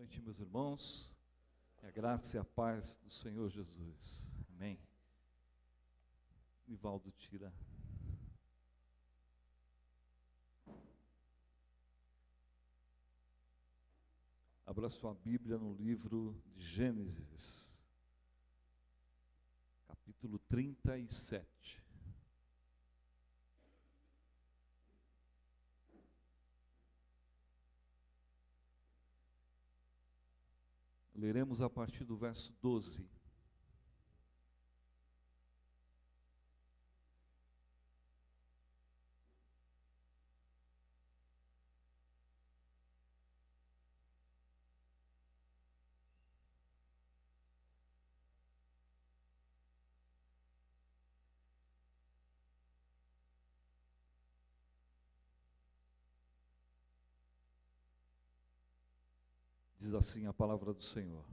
noite, meus irmãos. Que a graça e a paz do Senhor Jesus. Amém. Nivaldo tira. Abra sua Bíblia no livro de Gênesis, capítulo 37. Leremos a partir do verso 12. Diz assim a palavra do Senhor.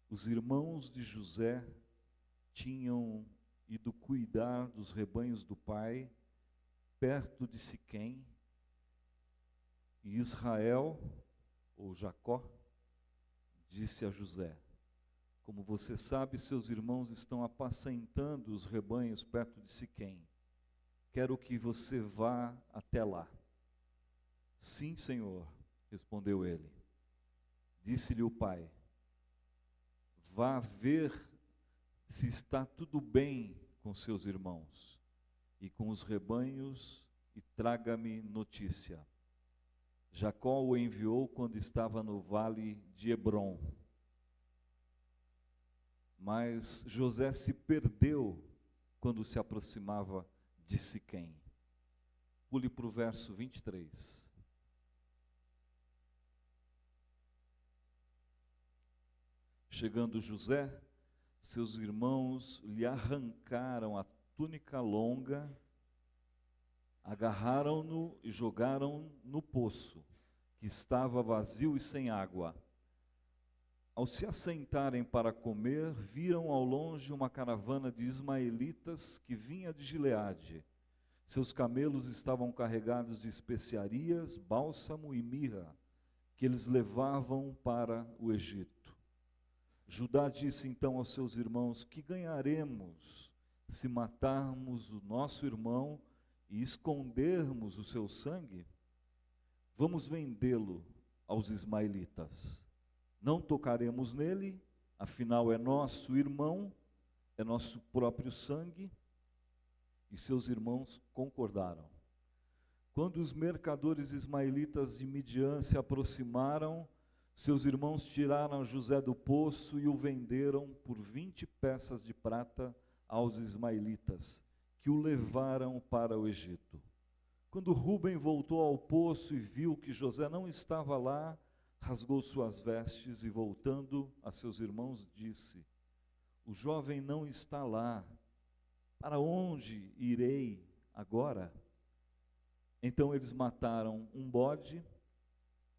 Os irmãos de José tinham ido cuidar dos rebanhos do pai, perto de Siquém, e Israel, ou Jacó, disse a José: como você sabe, seus irmãos estão apacentando os rebanhos perto de Siquém. Quero que você vá até lá. Sim, Senhor, respondeu ele. Disse-lhe o pai: vá ver se está tudo bem com seus irmãos e com os rebanhos e traga-me notícia. Jacó o enviou quando estava no vale de Hebrom. Mas José se perdeu quando se aproximava de Siquém. Pule para o verso 23. Chegando José, seus irmãos lhe arrancaram a túnica longa, agarraram-no e jogaram no poço, que estava vazio e sem água. Ao se assentarem para comer, viram ao longe uma caravana de ismaelitas que vinha de Gileade. Seus camelos estavam carregados de especiarias, bálsamo e mirra, que eles levavam para o Egito. Judá disse então aos seus irmãos: que ganharemos se matarmos o nosso irmão e escondermos o seu sangue? Vamos vendê-lo aos ismaelitas. Não tocaremos nele, afinal é nosso irmão, é nosso próprio sangue. E seus irmãos concordaram. Quando os mercadores ismaelitas de Midian se aproximaram, seus irmãos tiraram José do poço e o venderam por 20 peças de prata aos ismaelitas, que o levaram para o Egito. Quando Rúben voltou ao poço e viu que José não estava lá, rasgou suas vestes e, voltando a seus irmãos, disse: o jovem não está lá, para onde irei agora? Então eles mataram um bode,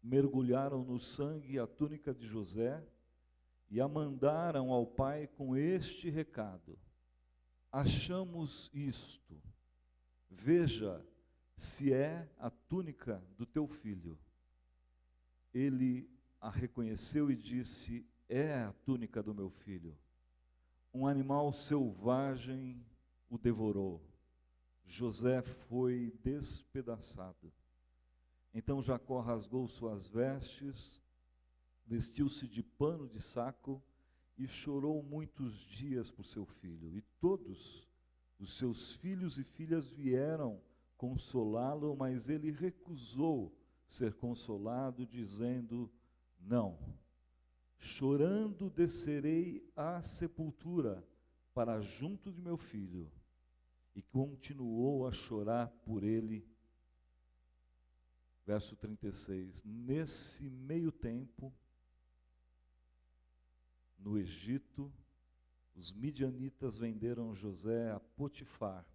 mergulharam no sangue a túnica de José e a mandaram ao pai com este recado: achamos isto, veja se é a túnica do teu filho. Ele a reconheceu e disse: é a túnica do meu filho. Um animal selvagem o devorou. José foi despedaçado. Então Jacó rasgou suas vestes, vestiu-se de pano de saco e chorou muitos dias por seu filho. E todos os seus filhos e filhas vieram consolá-lo, mas ele recusou ser consolado, dizendo: não, chorando descerei à sepultura para junto de meu filho. E continuou a chorar por ele. Verso 36, nesse meio tempo, no Egito, os midianitas venderam José a Potifar,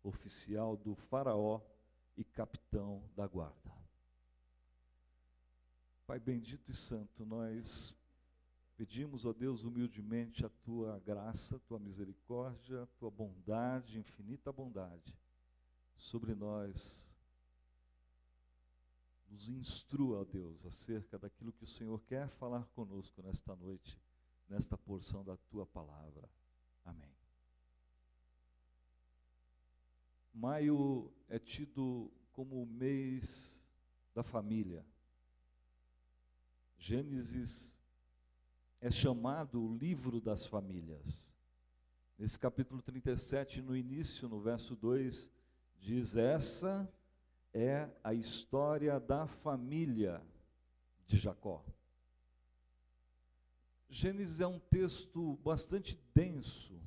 oficial do faraó e capitão da guarda. Pai bendito e santo, nós pedimos, ó Deus, humildemente a Tua graça, Tua misericórdia, Tua bondade, infinita bondade, sobre nós, nos instrua, ó Deus, acerca daquilo que o Senhor quer falar conosco nesta noite, nesta porção da Tua palavra. Amém. Maio é tido como o mês da família. Gênesis é chamado o livro das famílias. Nesse capítulo 37, no início, no verso 2, diz: essa é a história da família de Jacó. Gênesis é um texto bastante denso.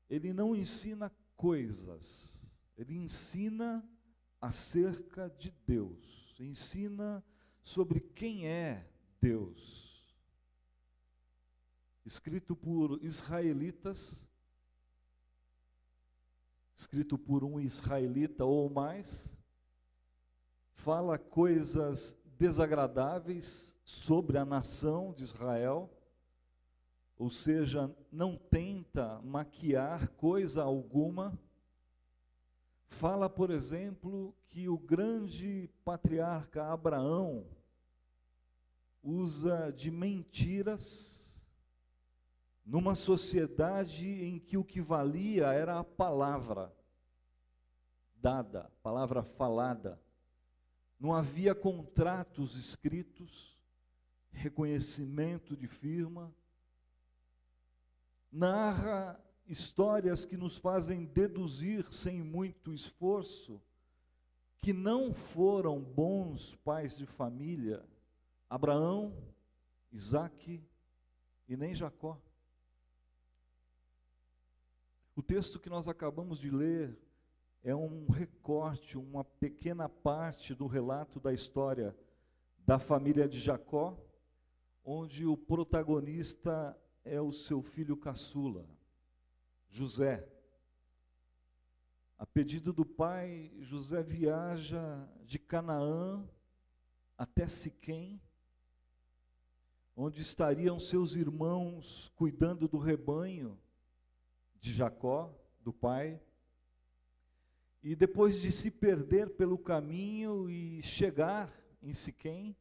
Ele não ensina coisas, ele ensina acerca de Deus, ensina sobre quem é Deus. Escrito por israelitas, escrito por um israelita ou mais, fala coisas desagradáveis sobre a nação de Israel, ou seja, não tenta maquiar coisa alguma. Fala, por exemplo, que o grande patriarca Abraão usa de mentiras numa sociedade em que o que valia era a palavra dada, a palavra falada. Não havia contratos escritos, reconhecimento de firma. Narra histórias que nos fazem deduzir, sem muito esforço, que não foram bons pais de família, Abraão, Isaque e nem Jacó. O texto que nós acabamos de ler é um recorte, uma pequena parte do relato da história da família de Jacó, onde o protagonista é o seu filho caçula, José. A pedido do pai, José viaja de Canaã até Siquém, onde estariam seus irmãos cuidando do rebanho de Jacó, do pai. E depois de se perder pelo caminho e chegar em Siquém,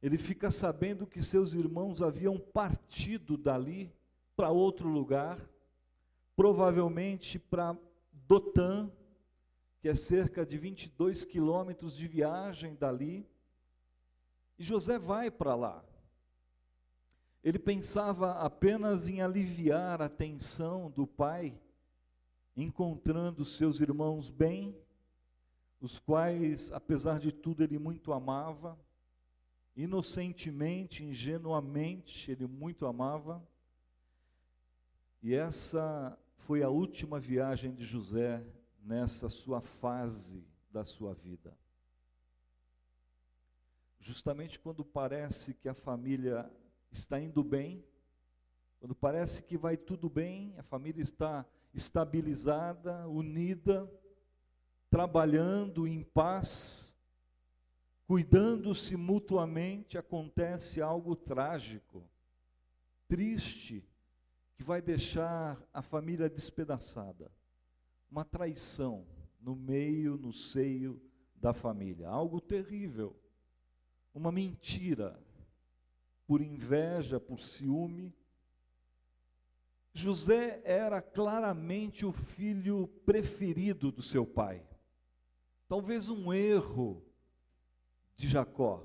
ele fica sabendo que seus irmãos haviam partido dali para outro lugar, provavelmente para Dotã, que é cerca de 22 quilômetros de viagem dali, e José vai para lá. Ele pensava apenas em aliviar a tensão do pai, encontrando seus irmãos bem, os quais, apesar de tudo, ele muito amava, inocentemente, ingenuamente, ele muito amava. E essa foi a última viagem de José nessa sua fase da sua vida. Justamente quando parece que a família está indo bem, quando parece que vai tudo bem, a família está estabilizada, unida, trabalhando em paz, cuidando-se mutuamente, acontece algo trágico, triste, que vai deixar a família despedaçada. Uma traição no seio da família, algo terrível, uma mentira, por inveja, por ciúme. José era claramente o filho preferido do seu pai. Talvez um erro de Jacó,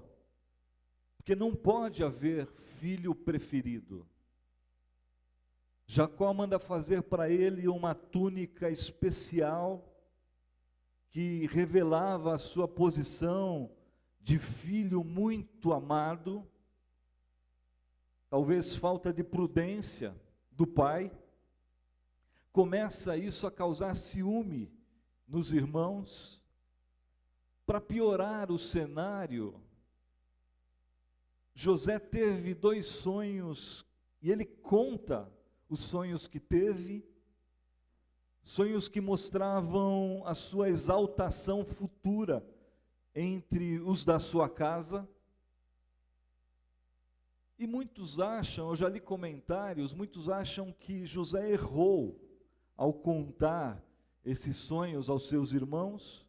porque não pode haver filho preferido. Jacó manda fazer para ele uma túnica especial que revelava a sua posição de filho muito amado. Talvez falta de prudência do pai. Começa isso a causar ciúme nos irmãos. Para piorar o cenário, José teve 2 sonhos, e ele conta os sonhos que teve, sonhos que mostravam a sua exaltação futura entre os da sua casa. E muitos acham, eu já li comentários, muitos acham que José errou ao contar esses sonhos aos seus irmãos,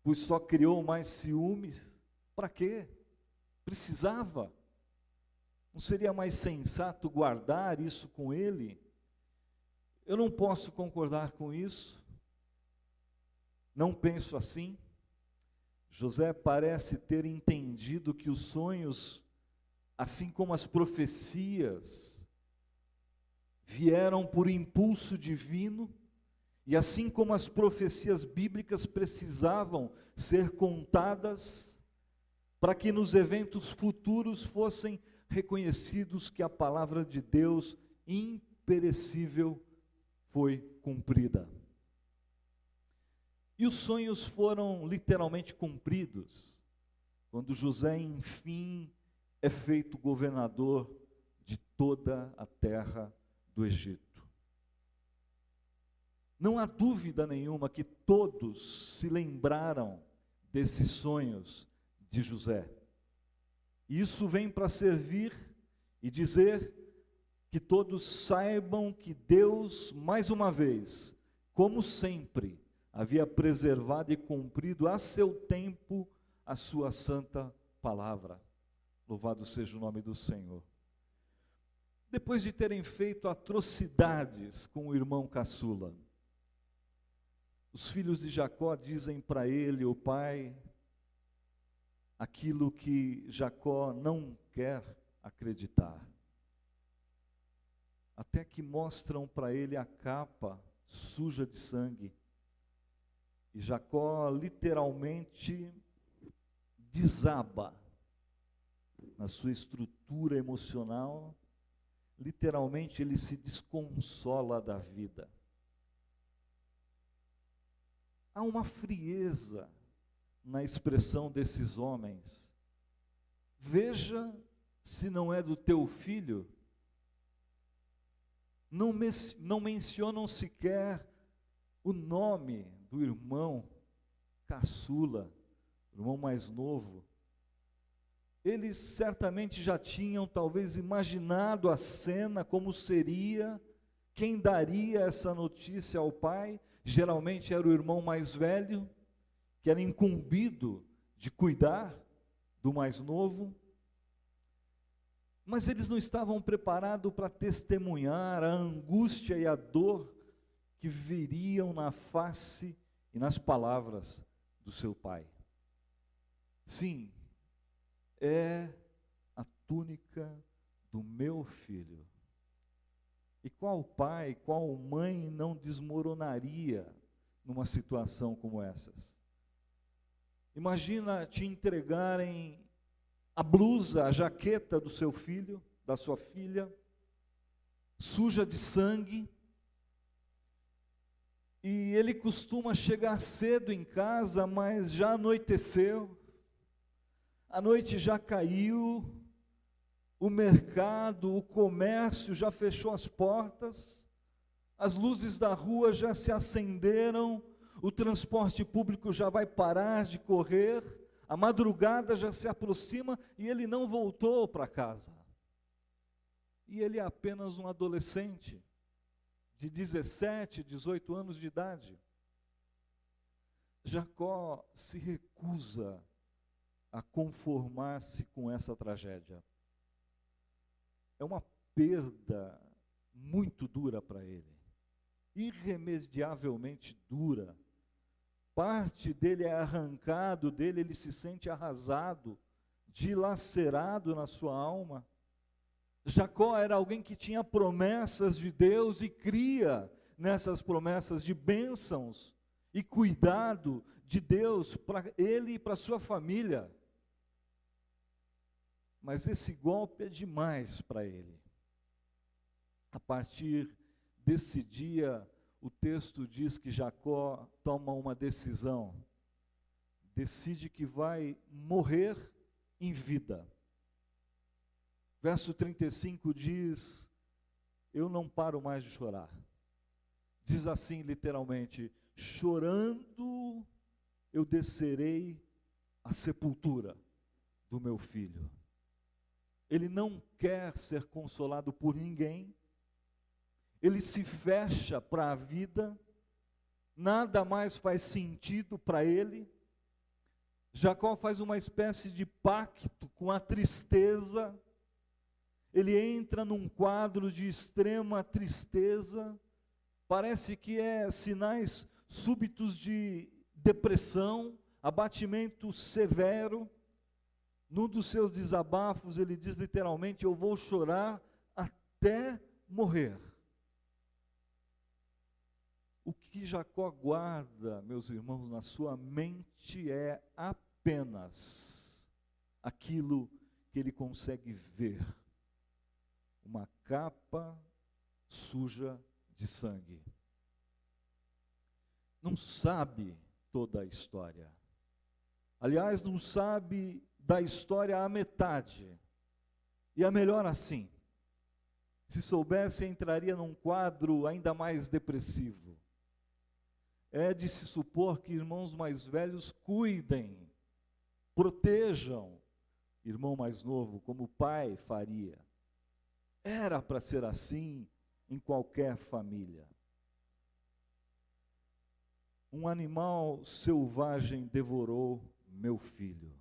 pois só criou mais ciúmes. Para quê? Precisava? Não seria mais sensato guardar isso com ele? Eu não posso concordar com isso. Não penso assim. José parece ter entendido que os sonhos, assim como as profecias, vieram por impulso divino, e assim como as profecias bíblicas precisavam ser contadas, para que nos eventos futuros fossem reconhecidos que a palavra de Deus imperecível foi cumprida. E os sonhos foram literalmente cumpridos, quando José, enfim, é feito governador de toda a terra do Egito. Não há dúvida nenhuma que todos se lembraram desses sonhos de José. Isso vem para servir e dizer que todos saibam que Deus, mais uma vez, como sempre, havia preservado e cumprido a seu tempo a sua santa palavra. Louvado seja o nome do Senhor. Depois de terem feito atrocidades com o irmão caçula, os filhos de Jacó dizem para ele, o pai, aquilo que Jacó não quer acreditar. Até que mostram para ele a capa suja de sangue. E Jacó literalmente desaba na sua estrutura emocional, literalmente ele se desconsola da vida. Há uma frieza na expressão desses homens. Veja se não é do teu filho. Não mencionam sequer o nome do irmão caçula, irmão mais novo. Eles certamente já tinham talvez imaginado a cena, como seria, quem daria essa notícia ao pai. Geralmente era o irmão mais velho, que era incumbido de cuidar do mais novo. Mas eles não estavam preparados para testemunhar a angústia e a dor que viriam na face e nas palavras do seu pai. Sim, é a túnica do meu filho. E qual pai, qual mãe não desmoronaria numa situação como essas? Imagina te entregarem a blusa, a jaqueta do seu filho, da sua filha, suja de sangue, e ele costuma chegar cedo em casa, mas já anoiteceu, a noite já caiu, o mercado, o comércio já fechou as portas, as luzes da rua já se acenderam, o transporte público já vai parar de correr, a madrugada já se aproxima e ele não voltou para casa. E ele é apenas um adolescente, de 17, 18 anos de idade. Jacó se recusa a conformar-se com essa tragédia. É uma perda muito dura para ele, irremediavelmente dura. Parte dele é arrancado dele, ele se sente arrasado, dilacerado na sua alma. Jacó era alguém que tinha promessas de Deus e cria nessas promessas de bênçãos e cuidado de Deus para ele e para sua família. Mas esse golpe é demais para ele. A partir desse dia, o texto diz que Jacó toma uma decisão. Decide que vai morrer em vida. Verso 35 diz, eu não paro mais de chorar. Diz assim literalmente, chorando eu descerei à sepultura do meu filho. Ele não quer ser consolado por ninguém, ele se fecha para a vida, nada mais faz sentido para ele, Jacó faz uma espécie de pacto com a tristeza, ele entra num quadro de extrema tristeza, parece que sinais súbitos de depressão, abatimento severo. Num dos seus desabafos, ele diz literalmente: eu vou chorar até morrer. O que Jacó guarda, meus irmãos, na sua mente é apenas aquilo que ele consegue ver: uma capa suja de sangue. Não sabe toda a história. Aliás, não sabe da história à metade. E é melhor assim. Se soubesse, entraria num quadro ainda mais depressivo. É de se supor que irmãos mais velhos cuidem, protejam irmão mais novo, como o pai faria. Era para ser assim em qualquer família. Um animal selvagem devorou meu filho.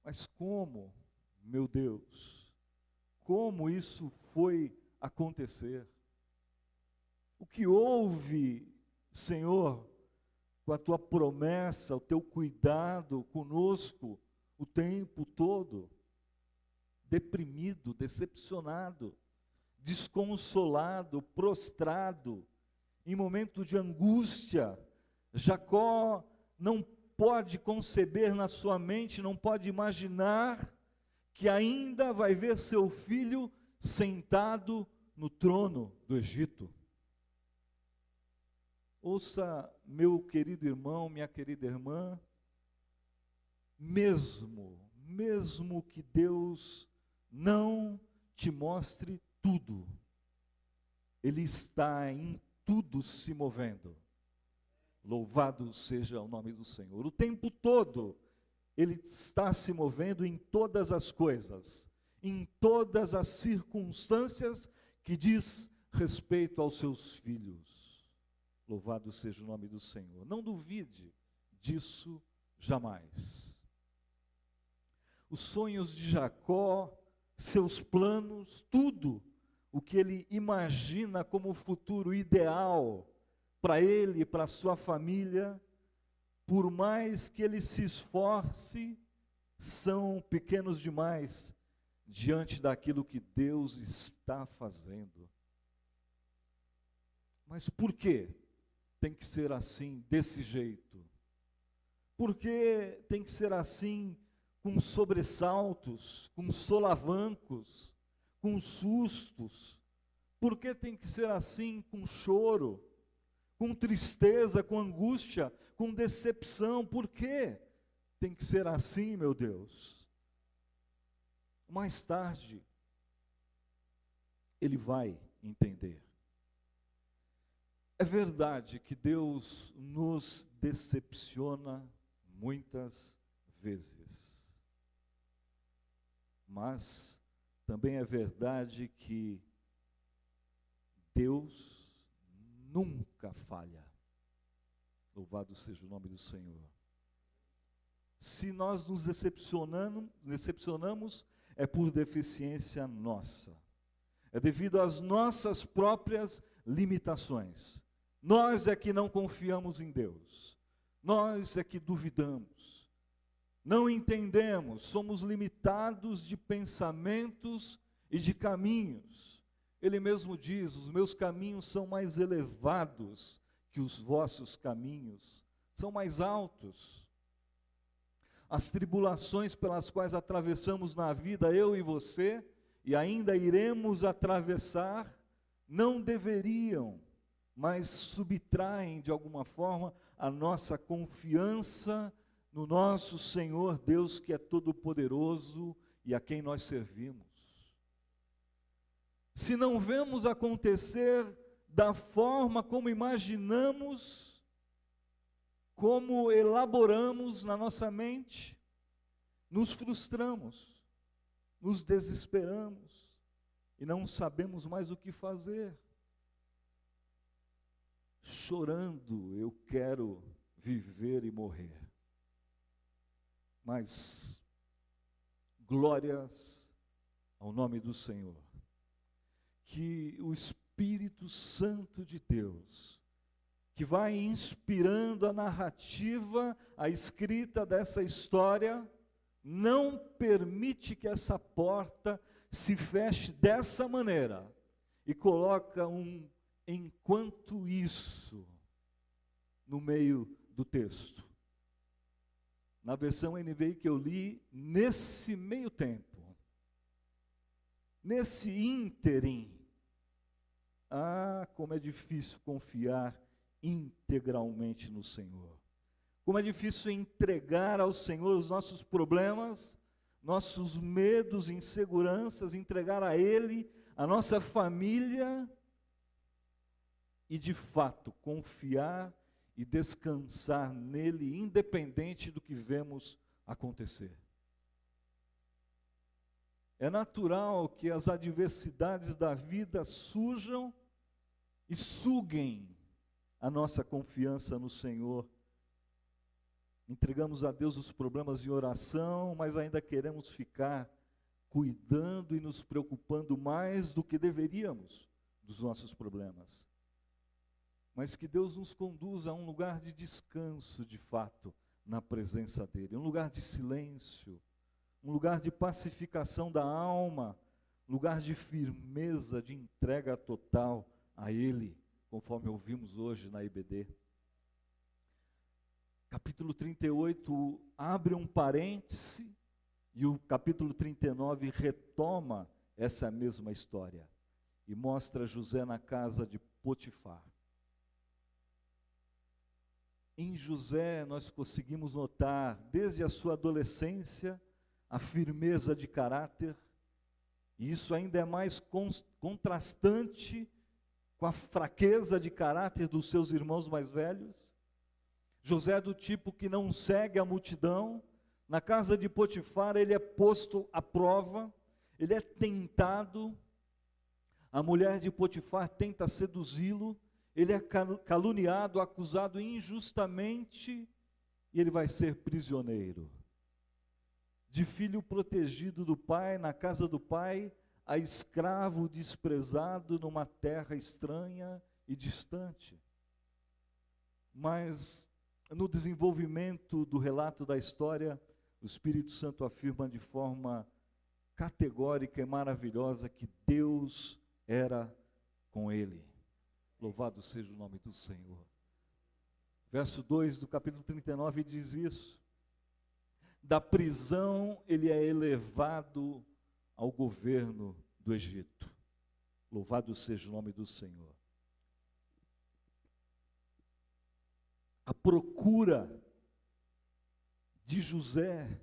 Mas como, meu Deus, como isso foi acontecer? O que houve, Senhor, com a tua promessa, o teu cuidado conosco o tempo todo? Deprimido, decepcionado, desconsolado, prostrado, em momento de angústia. Jacó não pode conceber na sua mente, não pode imaginar que ainda vai ver seu filho sentado no trono do Egito. Ouça, meu querido irmão, minha querida irmã, mesmo que Deus não te mostre tudo, Ele está em tudo se movendo. Louvado seja o nome do Senhor. O tempo todo, Ele está se movendo em todas as coisas, em todas as circunstâncias que diz respeito aos seus filhos. Louvado seja o nome do Senhor. Não duvide disso jamais. Os sonhos de Jacó, seus planos, tudo o que ele imagina como futuro ideal para ele e para sua família, por mais que ele se esforce, são pequenos demais diante daquilo que Deus está fazendo. Mas por que tem que ser assim, desse jeito? Por que tem que ser assim, com sobressaltos, com solavancos, com sustos? Por que tem que ser assim, com choro, com tristeza, com angústia, com decepção? Por que tem que ser assim, meu Deus? Mais tarde, ele vai entender. É verdade que Deus nos decepciona muitas vezes. Mas também é verdade que Deus nunca falha. Louvado seja o nome do Senhor. Se nós nos decepcionamos, é por deficiência nossa. É devido às nossas próprias limitações. Nós é que não confiamos em Deus. Nós é que duvidamos. Não entendemos, somos limitados de pensamentos e de caminhos. Ele mesmo diz: os meus caminhos são mais elevados que os vossos caminhos, são mais altos. As tribulações pelas quais atravessamos na vida, eu e você, e ainda iremos atravessar, não deveriam, mas subtraem de alguma forma a nossa confiança no nosso Senhor Deus, que é todo-poderoso e a quem nós servimos. Se não vemos acontecer da forma como imaginamos, como elaboramos na nossa mente, nos frustramos, nos desesperamos e não sabemos mais o que fazer. Chorando, eu quero viver e morrer. Mas glórias ao nome do Senhor. Que o Espírito Santo de Deus, que vai inspirando a narrativa, a escrita dessa história, não permite que essa porta se feche dessa maneira e coloca um enquanto isso no meio do texto. Na versão NVI que eu li, nesse meio tempo, nesse ínterim, como é difícil confiar integralmente no Senhor. Como é difícil entregar ao Senhor os nossos problemas, nossos medos, inseguranças, entregar a Ele, a nossa família, e de fato confiar e descansar nele, independente do que vemos acontecer. É natural que as adversidades da vida surjam e suguem a nossa confiança no Senhor. Entregamos a Deus os problemas em oração, mas ainda queremos ficar cuidando e nos preocupando mais do que deveríamos dos nossos problemas. Mas que Deus nos conduza a um lugar de descanso, de fato, na presença dEle, um lugar de silêncio, um lugar de pacificação da alma, um lugar de firmeza, de entrega total a Ele, conforme ouvimos hoje na IBD. Capítulo 38 abre um parêntese e o capítulo 39 retoma essa mesma história e mostra José na casa de Potifar. Em José nós conseguimos notar, desde a sua adolescência, a firmeza de caráter, e isso ainda é mais contrastante com a fraqueza de caráter dos seus irmãos mais velhos. José é do tipo que não segue a multidão. Na casa de Potifar ele é posto à prova, ele é tentado, a mulher de Potifar tenta seduzi-lo, ele é caluniado, acusado injustamente, e ele vai ser prisioneiro. De filho protegido do pai, na casa do pai, a escravo desprezado numa terra estranha e distante. Mas no desenvolvimento do relato da história, o Espírito Santo afirma de forma categórica e maravilhosa que Deus era com ele. Louvado seja o nome do Senhor. Verso 2 do capítulo 39 diz isso. Da prisão ele é elevado ao governo do Egito. Louvado seja o nome do Senhor. A procura de José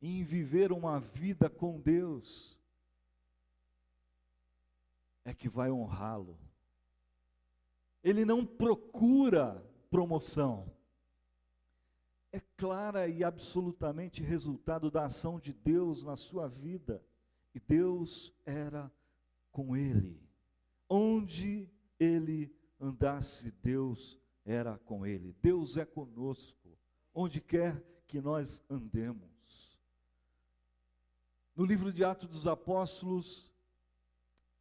em viver uma vida com Deus é que vai honrá-lo. Ele não procura promoção. É clara e absolutamente resultado da ação de Deus na sua vida. E Deus era com ele. Onde ele andasse, Deus era com ele. Deus é conosco, onde quer que nós andemos. No livro de Atos dos Apóstolos,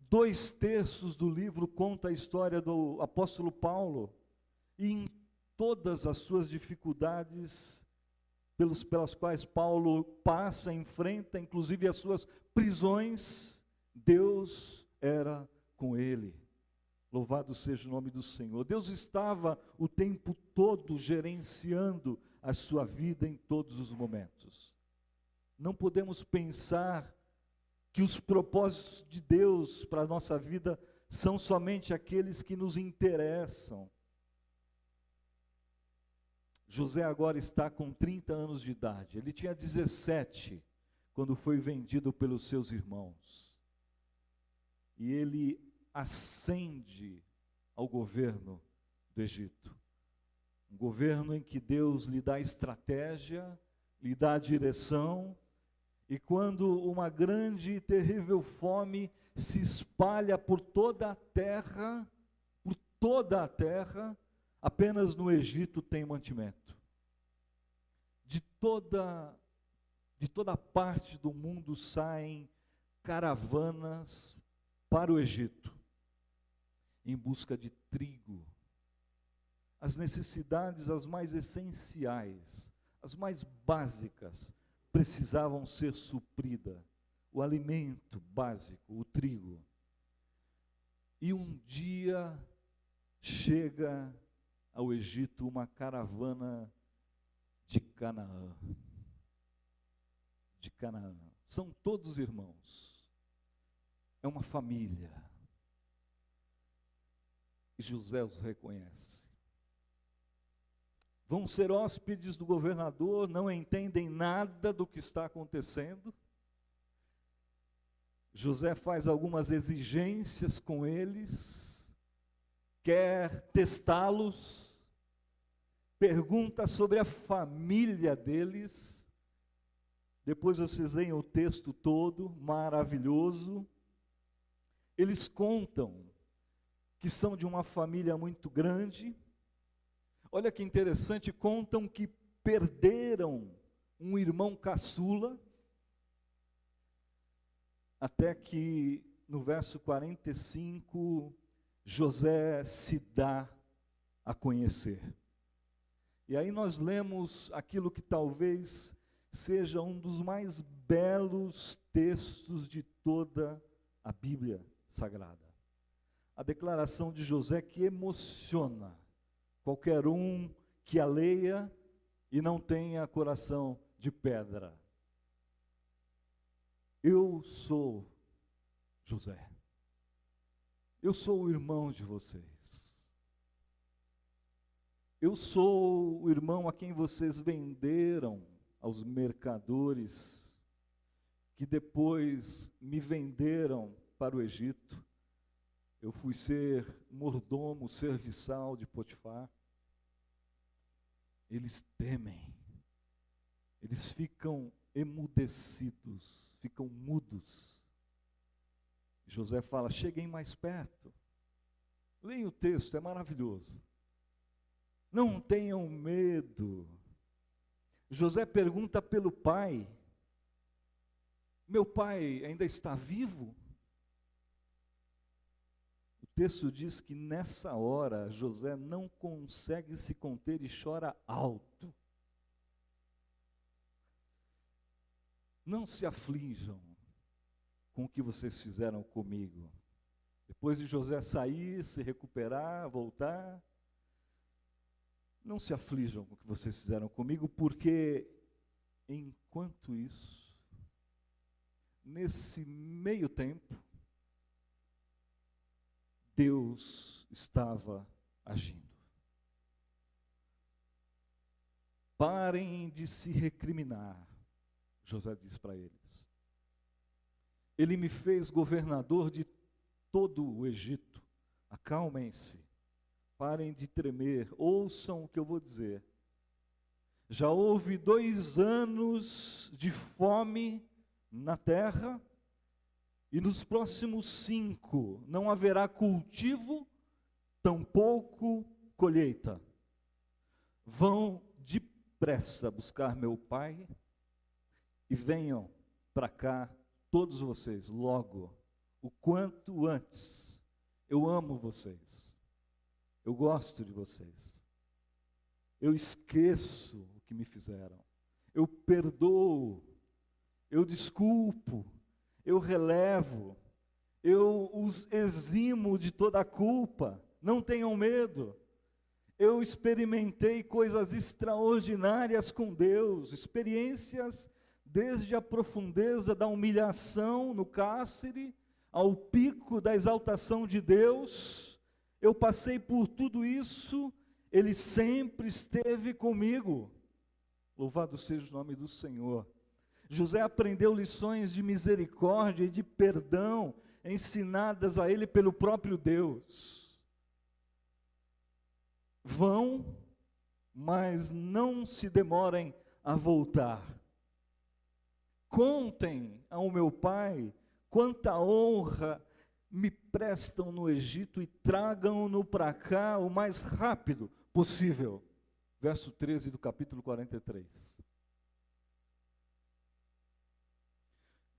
2/3 do livro conta a história do apóstolo Paulo, e em todas as suas dificuldades, pelas quais Paulo passa, enfrenta, inclusive as suas prisões, Deus era com ele. Louvado seja o nome do Senhor. Deus estava o tempo todo gerenciando a sua vida em todos os momentos. Não podemos pensar que os propósitos de Deus para a nossa vida são somente aqueles que nos interessam. José agora está com 30 anos de idade. Ele tinha 17 quando foi vendido pelos seus irmãos. E ele ascende ao governo do Egito. Um governo em que Deus lhe dá estratégia, lhe dá direção, e quando uma grande e terrível fome se espalha por toda a terra, apenas no Egito tem mantimento. De toda parte do mundo saem caravanas para o Egito, em busca de trigo. As necessidades as mais essenciais, as mais básicas, precisavam ser supridas. O alimento básico, o trigo. E um dia chega ao Egito uma caravana de Canaã. De Canaã. São todos irmãos. É uma família. E José os reconhece. Vão ser hóspedes do governador, não entendem nada do que está acontecendo. José faz algumas exigências com eles, quer testá-los, pergunta sobre a família deles. Depois vocês leem o texto todo, maravilhoso. Eles contam que são de uma família muito grande. Olha que interessante, contam que perderam um irmão caçula, até que no verso 45, José se dá a conhecer. E aí nós lemos aquilo que talvez seja um dos mais belos textos de toda a Bíblia Sagrada. A declaração de José que emociona qualquer um que a leia e não tenha coração de pedra. Eu sou José. Eu sou o irmão de vocês. Eu sou o irmão a quem vocês venderam aos mercadores, que depois me venderam para o Egito. Eu fui ser mordomo, serviçal de Potifar. Eles temem. Eles ficam emudecidos, ficam mudos. José fala: cheguem mais perto. Leiam o texto, é maravilhoso. Não tenham medo. José pergunta pelo pai: meu pai ainda está vivo? O texto diz que nessa hora José não consegue se conter e chora alto. Não se aflijam com o que vocês fizeram comigo. Depois de José sair, se recuperar, voltar, não se aflijam com o que vocês fizeram comigo, porque enquanto isso, nesse meio tempo, Deus estava agindo. Parem de se recriminar, José diz para eles. Ele me fez governador de todo o Egito. Acalmem-se, parem de tremer, ouçam o que eu vou dizer. Já houve 2 anos de fome na terra, e nos próximos 5 não haverá cultivo, tampouco colheita. Vão depressa buscar meu pai e venham para cá todos vocês, logo, o quanto antes. Eu amo vocês, eu gosto de vocês, eu esqueço o que me fizeram, eu perdoo, eu desculpo, eu relevo, eu os eximo de toda a culpa, não tenham medo. Eu experimentei coisas extraordinárias com Deus, experiências desde a profundeza da humilhação no cárcere, ao pico da exaltação de Deus. Eu passei por tudo isso, Ele sempre esteve comigo. Louvado seja o nome do Senhor. José aprendeu lições de misericórdia e de perdão, ensinadas a ele pelo próprio Deus. Vão, mas não se demorem a voltar. Contem ao meu pai quanta honra me prestam no Egito e tragam-no para cá o mais rápido possível. Verso 13 do capítulo 43.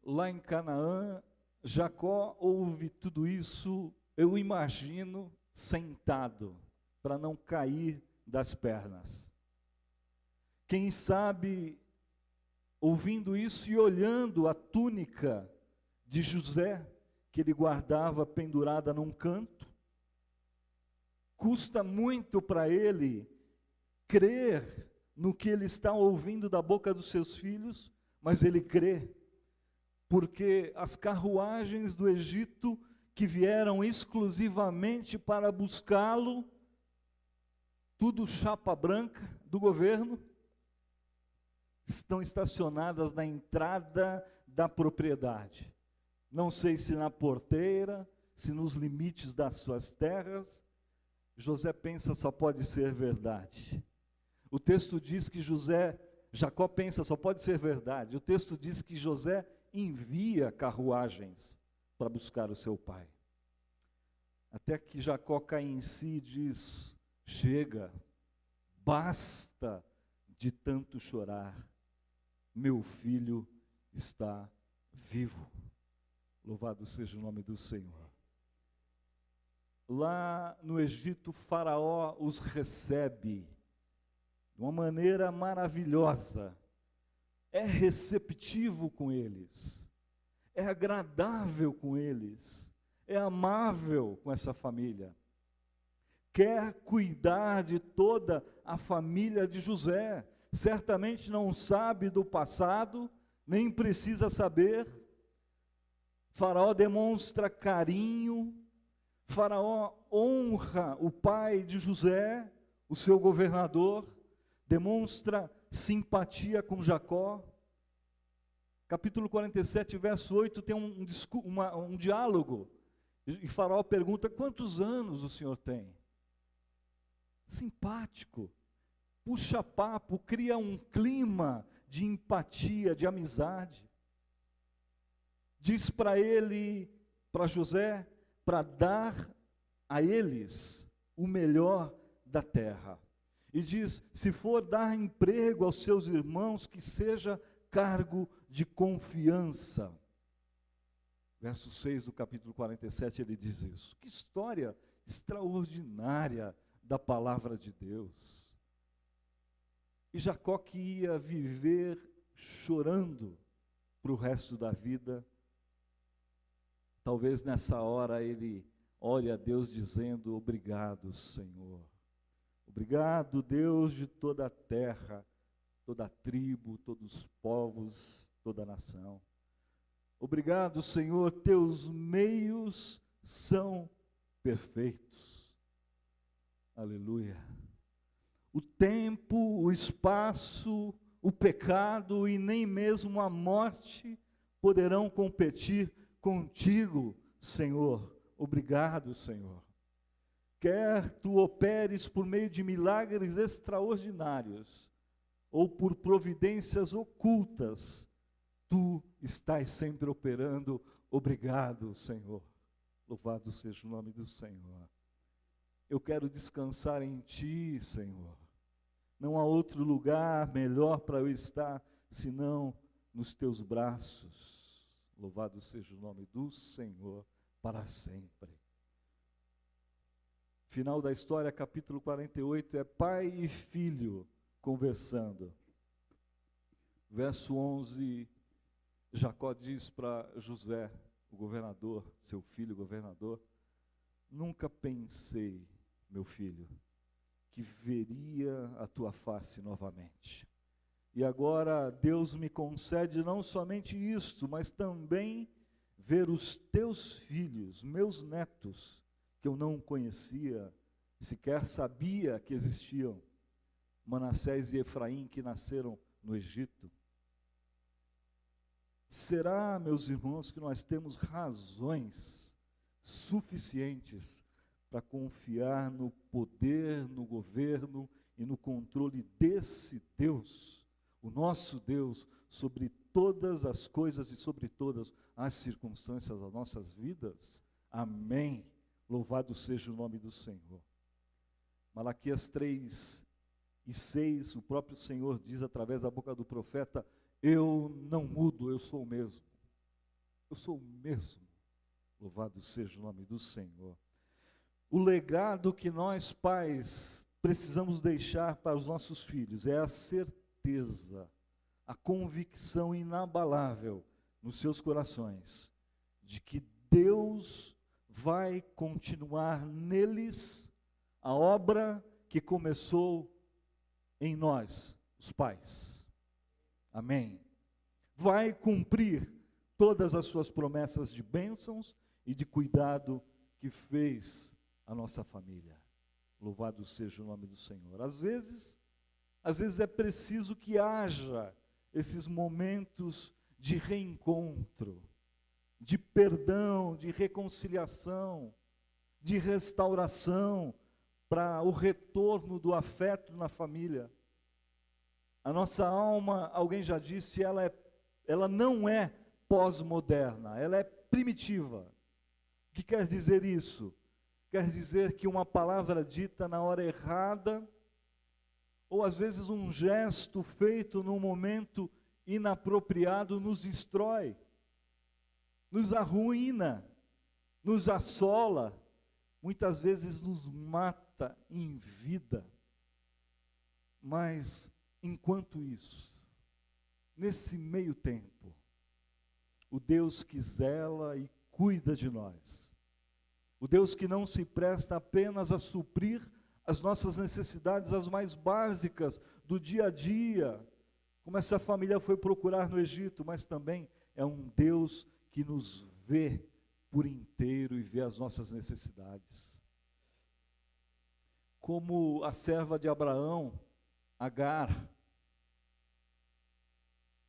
Lá em Canaã, Jacó ouve tudo isso, eu imagino, sentado, para não cair das pernas. Quem sabe, ouvindo isso e olhando a túnica de José, que ele guardava pendurada num canto, custa muito para ele crer no que ele está ouvindo da boca dos seus filhos, mas ele crê, porque as carruagens do Egito que vieram exclusivamente para buscá-lo, tudo chapa branca do governo, estão estacionadas na entrada da propriedade. Não sei se na porteira, se nos limites das suas terras. José pensa, só pode ser verdade. O texto diz que Jacó pensa, só pode ser verdade. O texto diz que José envia carruagens para buscar o seu pai. Até que Jacó cai em si e diz, chega, basta de tanto chorar, meu filho está vivo. Louvado seja o nome do Senhor. Lá no Egito, Faraó os recebe de uma maneira maravilhosa, é receptivo com eles, é agradável com eles, é amável com essa família, quer cuidar de toda a família de José, certamente não sabe do passado, nem precisa saber. Faraó demonstra carinho, Faraó honra o pai de José, o seu governador, demonstra simpatia com Jacó. Capítulo 47, verso 8, tem um diálogo, e Faraó pergunta, quantos anos o senhor tem? Simpático, puxa papo, cria um clima de empatia, de amizade. Diz para ele, para José, para dar a eles o melhor da terra. E diz, se for dar emprego aos seus irmãos, que seja cargo de confiança. Verso 6 do capítulo 47, ele diz isso. Que história extraordinária da palavra de Deus. E Jacó que ia viver chorando para o resto da vida, talvez nessa hora ele ore a Deus dizendo, obrigado, Senhor. Obrigado, Deus de toda a terra, toda a tribo, todos os povos, toda a nação. Obrigado, Senhor, teus meios são perfeitos. Aleluia. O tempo, o espaço, o pecado e nem mesmo a morte poderão competir contigo, Senhor. Obrigado, Senhor. Quer tu operes por meio de milagres extraordinários, ou por providências ocultas, tu estás sempre operando. Obrigado, Senhor. Louvado seja o nome do Senhor. Eu quero descansar em ti, Senhor. Não há outro lugar melhor para eu estar, senão nos teus braços. Louvado seja o nome do Senhor para sempre. Final da história, capítulo 48, é pai e filho conversando. Verso 11, Jacó diz para José, o governador, seu filho governador, nunca pensei, meu filho, que veria a tua face novamente. E agora Deus me concede não somente isto, mas também ver os teus filhos, meus netos, que eu não conhecia, sequer sabia que existiam, Manassés e Efraim, que nasceram no Egito. Será, meus irmãos, que nós temos razões suficientes para confiar no poder, no governo e no controle desse Deus, o nosso Deus, sobre todas as coisas e sobre todas as circunstâncias das nossas vidas? Amém. Louvado seja o nome do Senhor. Malaquias 3:6, o próprio Senhor diz através da boca do profeta, eu não mudo, eu sou o mesmo. Eu sou o mesmo. Louvado seja o nome do Senhor. O legado que nós, pais, precisamos deixar para os nossos filhos é a certeza, a convicção inabalável nos seus corações de que Deus vai continuar neles a obra que começou em nós, os pais. Amém. Vai cumprir todas as suas promessas de bênçãos e de cuidado que fez a nossa família. Louvado seja o nome do Senhor. Às vezes é preciso que haja esses momentos de reencontro, de perdão, de reconciliação, de restauração, para o retorno do afeto na família. A nossa alma, alguém já disse, ela não é pós-moderna, ela é primitiva. O que quer dizer isso? Quer dizer que uma palavra dita na hora errada, ou às vezes um gesto feito num momento inapropriado, nos destrói, nos arruína, nos assola, muitas vezes nos mata em vida. Mas, enquanto isso, nesse meio tempo, o Deus que zela e cuida de nós, o Deus que não se presta apenas a suprir as nossas necessidades, as mais básicas do dia a dia, como essa família foi procurar no Egito, mas também é um Deus que nos vê por inteiro e vê as nossas necessidades. Como a serva de Abraão, Agar,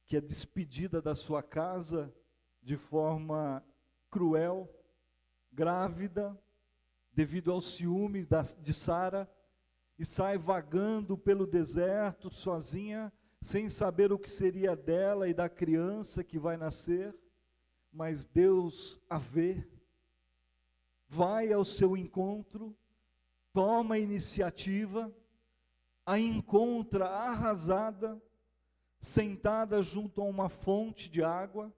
que é despedida da sua casa de forma cruel, grávida, devido ao ciúme de Sara, e sai vagando pelo deserto sozinha, sem saber o que seria dela e da criança que vai nascer, mas Deus a vê, vai ao seu encontro, toma a iniciativa, a encontra arrasada, sentada junto a uma fonte de água,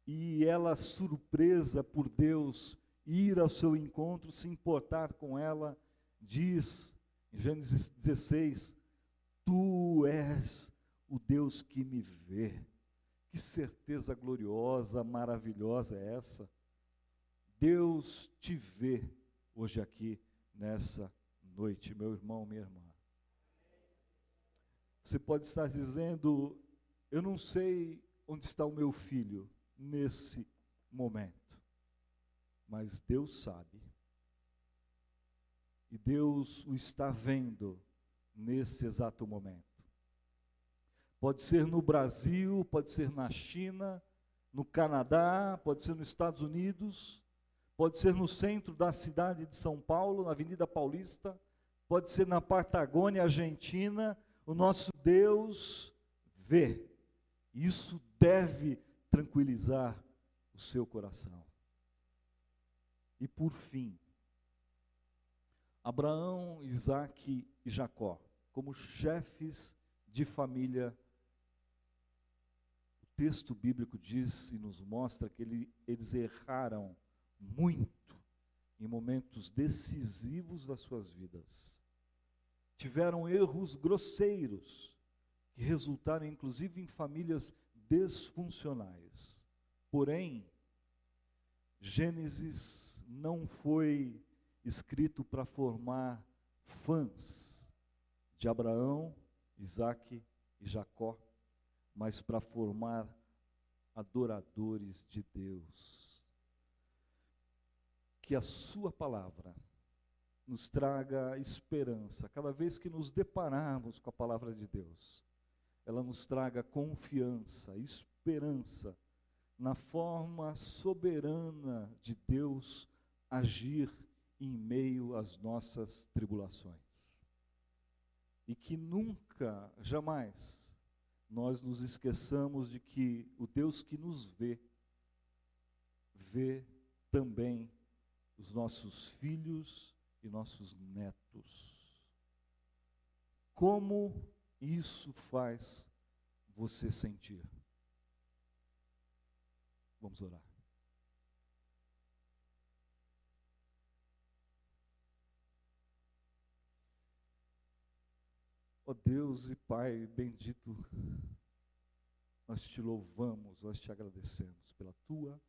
e ela, surpresa por Deus, ir ao seu encontro, se importar com ela, diz em Gênesis 16, Tu és o Deus que me vê. Que certeza gloriosa, maravilhosa é essa? Deus te vê hoje aqui, nessa noite, meu irmão, minha irmã. Você pode estar dizendo, eu não sei onde está o meu filho nesse momento, mas Deus sabe. E Deus o está vendo nesse exato momento. Pode ser no Brasil, pode ser na China, no Canadá, pode ser nos Estados Unidos, pode ser no centro da cidade de São Paulo, na Avenida Paulista, pode ser na Patagônia, Argentina. O nosso Deus vê. Isso deve tranquilizar o seu coração. E por fim, Abraão, Isaque e Jacó, como chefes de família, o texto bíblico diz e nos mostra que eles erraram muito em momentos decisivos das suas vidas. Tiveram erros grosseiros, que resultaram inclusive em famílias desfuncionais. Porém, Gênesis não foi escrito para formar fãs de Abraão, Isaque e Jacó, mas para formar adoradores de Deus. Que a sua palavra nos traga esperança, cada vez que nos depararmos com a palavra de Deus, ela nos traga confiança, esperança, na forma soberana de Deus agir em meio às nossas tribulações. E que nunca, jamais, nós nos esqueçamos de que o Deus que nos vê, vê também os nossos filhos e nossos netos. Como isso faz você sentir? Vamos orar. Ó Deus e Pai bendito, nós te louvamos, nós te agradecemos pela tua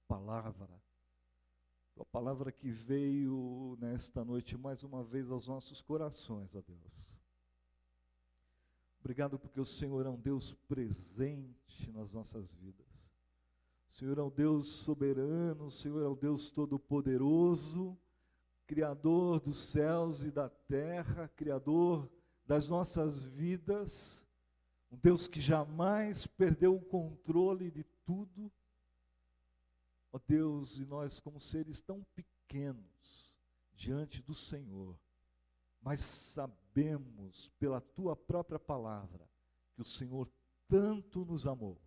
palavra que veio nesta noite mais uma vez aos nossos corações, ó Deus. Obrigado porque o Senhor é um Deus presente nas nossas vidas. O Senhor é um Deus soberano, o Senhor é um Deus todo-poderoso, Criador dos céus e da terra, Criador das nossas vidas, um Deus que jamais perdeu o controle de tudo. Ó Deus, e nós como seres tão pequenos diante do Senhor, mas sabemos pela tua própria palavra que o Senhor tanto nos amou,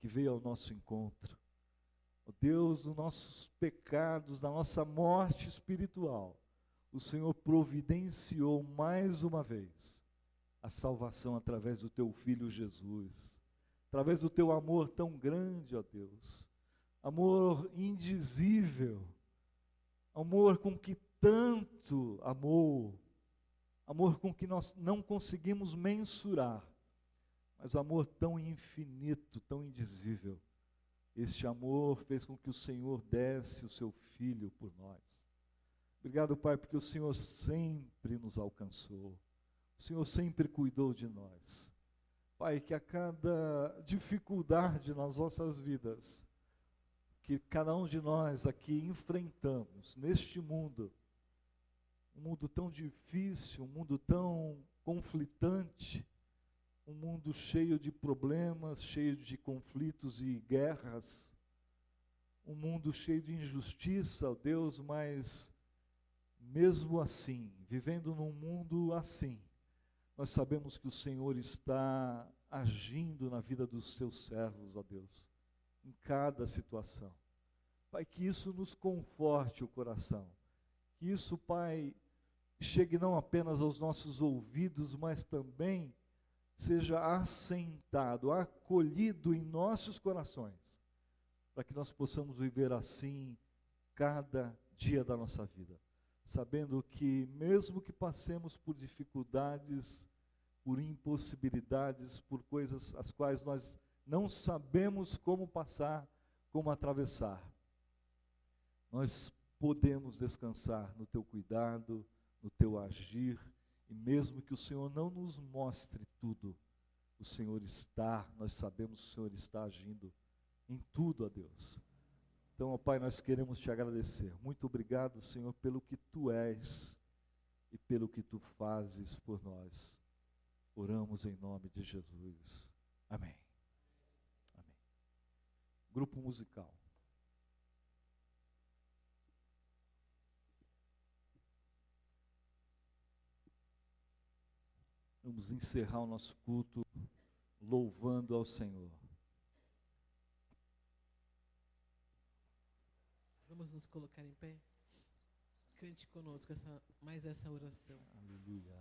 que veio ao nosso encontro. Ó Deus, dos nossos pecados, da nossa morte espiritual, o Senhor providenciou mais uma vez a salvação através do teu Filho Jesus, através do teu amor tão grande, ó Deus, amor indizível, amor com que tanto amou, amor com que nós não conseguimos mensurar, mas amor tão infinito, tão indizível. Este amor fez com que o Senhor desse o seu Filho por nós. Obrigado, Pai, porque o Senhor sempre nos alcançou. O Senhor sempre cuidou de nós. Pai, que a cada dificuldade nas nossas vidas, que cada um de nós aqui enfrentamos neste mundo, um mundo tão difícil, um mundo tão conflitante, um mundo cheio de problemas, cheio de conflitos e guerras, um mundo cheio de injustiça, ó Deus, mas mesmo assim, vivendo num mundo assim, nós sabemos que o Senhor está agindo na vida dos seus servos, ó Deus, em cada situação. Pai, que isso nos conforte o coração, que isso, Pai, chegue não apenas aos nossos ouvidos, mas também seja assentado, acolhido em nossos corações, para que nós possamos viver assim cada dia da nossa vida, sabendo que mesmo que passemos por dificuldades, por impossibilidades, por coisas as quais nós não sabemos como passar, como atravessar, nós podemos descansar no teu cuidado, no teu agir, e mesmo que o Senhor não nos mostre tudo, o Senhor está, nós sabemos que o Senhor está agindo em tudo, ó Deus. Então, ó Pai, nós queremos te agradecer. Muito obrigado, Senhor, pelo que tu és e pelo que tu fazes por nós. Oramos em nome de Jesus. Amém. Amém. Grupo musical. Vamos encerrar o nosso culto louvando ao Senhor. Vamos nos colocar em pé? Cante conosco mais essa oração. Aleluia.